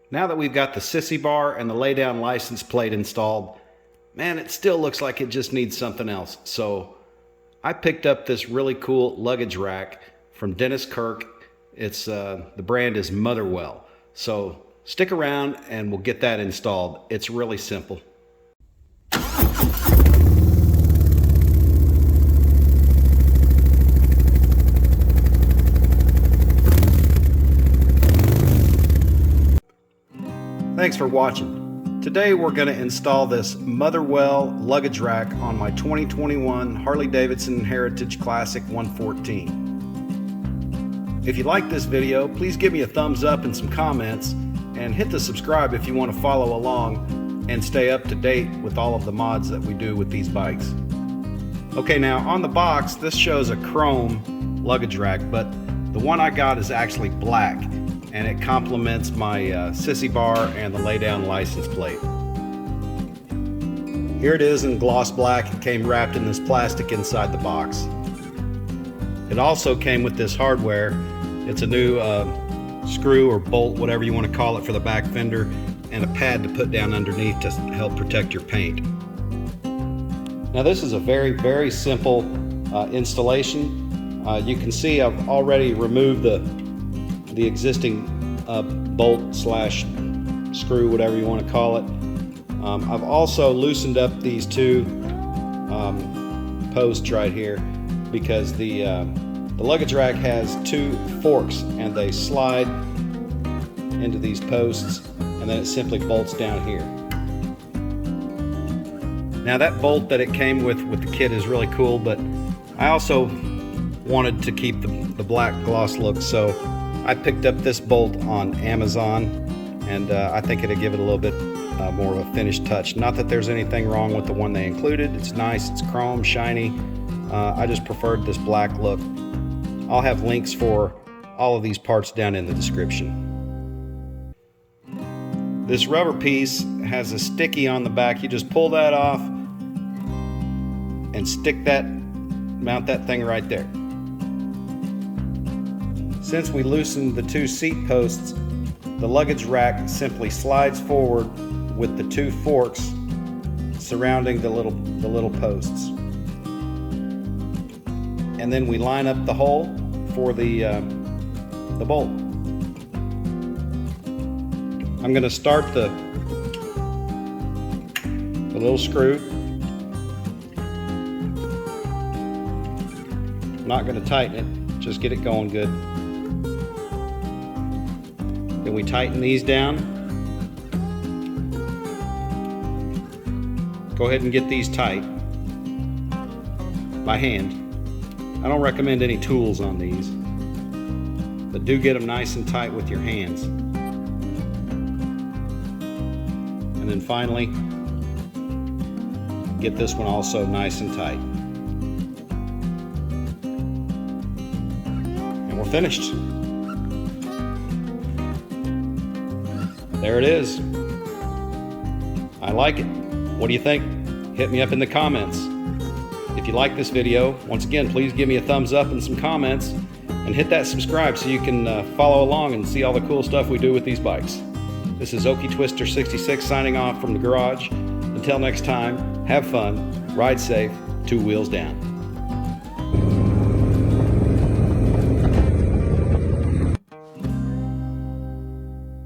Now that we've got the sissy bar and the lay-down license plate installed, man, it still looks like it just needs something else. So I picked up this really cool luggage rack from Dennis Kirk. It's the brand is Motherwell. So stick around and we'll get that installed. It's really simple. Thanks for watching. Today we're going to install this Motherwell luggage rack on my 2021 Harley Davidson Heritage Classic 114. If you like this video, please give me a thumbs up and some comments, and hit the subscribe if you want to follow along and stay up to date with all of the mods that we do with these bikes. Okay, now on the box this shows a chrome luggage rack, but the one I got is actually black, and it complements my sissy bar and the lay-down license plate. Here it is in gloss black. It came wrapped in this plastic inside the box. It also came with this hardware. It's a new screw or bolt, whatever you want to call it, for the back fender, and a pad to put down underneath to help protect your paint. Now this is a very simple installation. You can see I've already removed the existing bolt slash screw, whatever you want to call it. I've also loosened up these two posts right here because the luggage rack has two forks and they slide into these posts, and then it simply bolts down here. Now that bolt that it came with the kit is really cool, but I also wanted to keep the black gloss look, so I picked up this bolt on Amazon, and I think it'll give it a little bit more of a finished touch. Not that there's anything wrong with the one they included. It's nice, it's chrome, shiny. I just preferred this black look. I'll have links for all of these parts down in the description. This rubber piece has a sticky on the back. You just pull that off and mount that thing right there. Since we loosened the two seat posts, the luggage rack simply slides forward with the two forks surrounding the little posts. And then we line up the hole for the bolt. I'm going to start the little screw. I'm not going to tighten it, just get it going good. Then we tighten these down. Go ahead and get these tight by hand. I don't recommend any tools on these, but do get them nice and tight with your hands. And then finally, get this one also nice and tight. And we're finished. There it is. I like it. What do you think? Hit me up in the comments. If you like this video, once again, please give me a thumbs up and some comments, and hit that subscribe so you can follow along and see all the cool stuff we do with these bikes. This is Okie Twister 66 signing off from the garage. Until next time, have fun, ride safe, 2 wheels down.